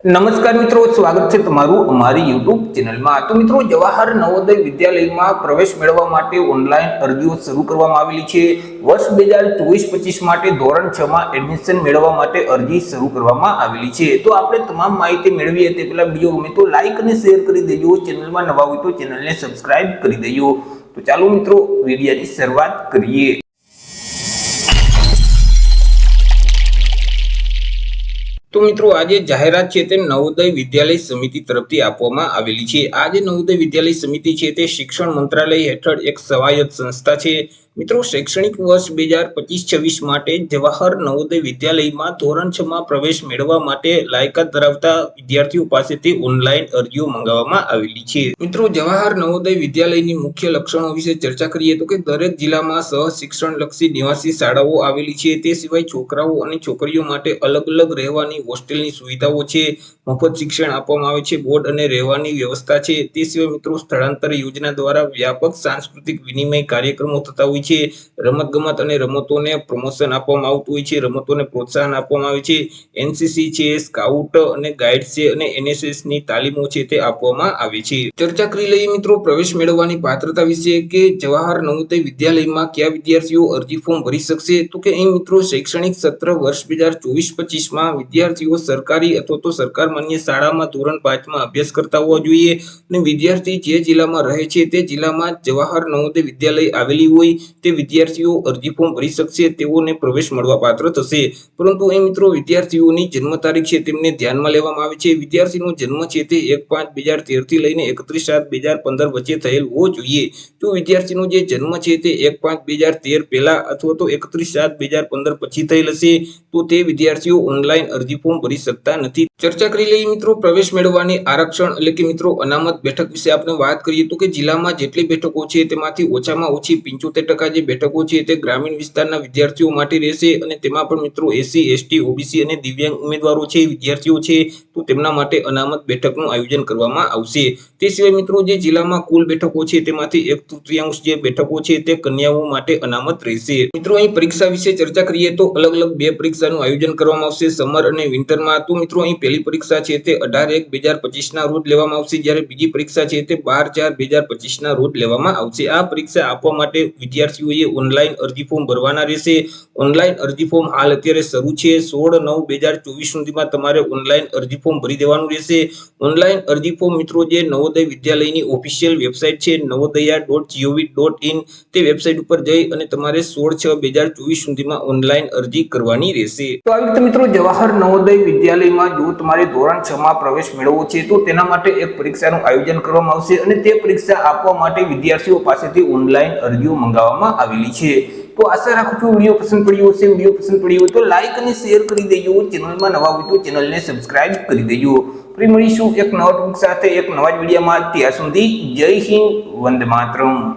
નમસ્કાર મિત્રો, સ્વાગત છે તમારું અમારી YouTube ચેનલમાં। તો મિત્રો, જવાહર નવોદય વિદ્યાલયમાં પ્રવેશ મેળવવા માટે ઓનલાઈન અરજીઓ શરૂ કરવામાં આવેલી છે। વર્ષ 2024-25 માટે ધોરણ 6 માં એડમિશન મેળવવા માટે અરજી શરૂ કરવામાં આવેલી છે। તો આપણે તમામ માહિતી મેળવીએ તે પહેલા વિડિયો ગમે તો લાઈક અને શેર કરી દેજો, ચેનલમાં નવા હોય તો ચેનલને સબસ્ક્રાઇબ કરી દેજો। તો ચાલો મિત્રો, વિડિયોની શરૂઆત કરીએ। તો મિત્રો, આજે જાહેરાત છે તે નવોદય વિદ્યાલય સમિતિ તરફથી આપવામાં આવેલી છે। આ જે નવોદય વિદ્યાલય સમિતિ છે તે શિક્ષણ મંત્રાલય હેઠળ એક સ્વાયત્ત સંસ્થા છે। મિત્રો, શૈક્ષણિક વર્ષ 2025-26 માટે જવાહર નવોદય વિદ્યાલયમાં ધોરણ 6 માં પ્રવેશ મેળવવા માટે લાયકાત ધરાવતા વિદ્યાર્થીઓ પાસેથી ઓનલાઈન અરજીઓ મંગાવવામાં આવેલી છે। મિત્રો, જવાહર નવોદય વિદ્યાલયની મુખ્ય લક્ષણો વિશે ચર્ચા કરીએ તો કે દરેક જિલ્લામાં સહ-શિક્ષણલક્ષી નિવાસી શાળાઓ આવેલી છે। તે સિવાય છોકરાઓ અને છોકરીઓ માટે અલગ અલગ રહેવાની હોસ્ટેલની સુવિધાઓ છે। મફત શિક્ષણ આપવામાં આવે છે। બોર્ડ અને રહેવાની વ્યવસ્થા છે। તે સિવાય મિત્રો, સ્થળાંતર યોજના દ્વારા વ્યાપક સાંસ્કૃતિક વિનિમય કાર્યક્રમો થતા હોય છે। રમતગમત અને રમતોને પ્રમોશન આપવામાં આવતું હોય છે। રમતોને પ્રોત્સાહન આપવામાં આવે છે। એનસીસી છે, સ્કાઉટ અને ગાઈડ છે અને એનએસએસ ની તાલીમો છે તે આપવામાં આવે છે। ચર્ચા કરી લઈએ મિત્રો પ્રવેશ મેળવવાની પાત્રતા વિશે કે જવાહર નવોદય વિદ્યાલયમાં કયા વિદ્યાર્થીઓ અરજી ફોર્મ ભરી શકશે। તો કે અહીં મિત્રો, શૈક્ષણિક સત્ર વર્ષ 2024-25 માં વિદ્યાર્થીઓ સરકારી અથવા તો સરકાર માન્ય શાળામાં ધોરણ 5 માં અભ્યાસ કરતા હોવા જોઈએ અને વિદ્યાર્થી જે જિલ્લામાં રહે છે તે જિલ્લામાં જવાહર નવોદય વિદ્યાલય આવેલી હોય તે વિદ્યાર્થીઓ અરજી ફોર્મ ભરી શકશે, તેઓને પ્રવેશ મળવા પાત્ર થશે। પરંતુ અહીં મિત્રો, વિદ્યાર્થીઓની જન્મ તારીખ છે તેમને ધ્યાનમાં લેવામાં આવે છે। વિદ્યાર્થીનો જન્મ છે તે 1/5/2013 થી લઈને 31/7/2015 વચ્ચે થયેલ હોવો જોઈએ। જો વિદ્યાર્થીનો જે જન્મ છે તે 1/5/2013 પહેલા અથવા તો 31/7/2015 પછી થયેલ હશે તો તે વિદ્યાર્થીઓ ઓનલાઈન અરજી ફોર્મ ભરી શકતા નથી। ચર્ચા કરી લઈએ મિત્રો પ્રવેશ મેળવવાની આરક્ષણ એટલે કે મિત્રો અનામત બેઠક વિશે આપણે વાત કરીએ તો કે જિલ્લામાં જેટલી બેઠકો છે તેમાંથી ઓછામાં ઓછી 75% જે બેઠકો છે તે ગ્રામીણ વિસ્તારના વિદ્યાર્થીઓ માટે રહેશે અને તેમાં પણ મિત્રો એસસી, એસટી, ઓબીસી અને દિવ્યાંગ ઉમેદવારો છે, વિદ્યાર્થીઓ છે, તો તેમના માટે અનામત બેઠકનું આયોજન કરવામાં આવશે। તે સિવાય મિત્રો, જે જિલ્લામાં કુલ બેઠકો છે તેમાંથી 1/3 જે બેઠકો છે તે કન્યાઓ માટે અનામત રહેશે। મિત્રો, અહીં પરીક્ષા વિશે ચર્ચા કરીએ તો અલગ અલગ બે પરીક્ષાનું આયોજન કરવામાં આવશે, સમર અને વિન્ટરમાં। તો મિત્રો, અહીં પહેલી પરીક્ષા છે તે 18/1/2025 ના રોજ લેવામાં આવશે, જ્યારે બીજી પરીક્ષા છે તે 12/4/2025 ના રોજ લેવામાં આવશે। આ પરીક્ષા આપવા માટે વિદ્યાર્થીઓએ ઓનલાઈન અરજી ફોર્મ ભરવાના રહેશે। ઓનલાઈન અરજી ફોર્મ હાલ અત્યારે શરૂ છે। 16/9/2024 સુધીમાં તમારે ઓનલાઈન અરજી ફોર્મ ભરી દેવાનું રહેશે। ઓનલાઈન અરજી ફોર્મ મિત્રો જે નવોદય વિદ્યાલયની ઓફિશિયલ વેબસાઇટ છે navodaya.gov.in તે વેબસાઇટ ઉપર જઈ અને તમારે 16/6/2024 સુધીમાં ઓનલાઈન અરજી કરવાની રહેશે। તો આવી રીતે મિત્રો, જવાહર નવોદય વિદ્યાલયમાં જો તમારે ધોરણ 6 માં પ્રવેશ મેળવવો છે તો તેના માટે એક પરીક્ષાનું આયોજન કરવામાં આવશે અને તે પરીક્ષા આપવા માટે વિદ્યાર્થીઓ પાસેથી ઓનલાઈન અરજીઓ મંગાવવામાં આવેલી છે। તો આશા રાખું છું વિડીયો પસંદ પડ્યો હશે। વિડીયો પસંદ પડ્યો હોય તો લાઈક અને શેર કરી દેજો, ચેનલમાં નવા હોય તો ચેનલને સબસ્ક્રાઇબ કરી દેજો। ફરી મળીશું એક નવા ટોપિક સાથે એક નવા જ વિડીયોમાં। ત્યાં સુધી જય હિન્દ, વંદે માતરમ।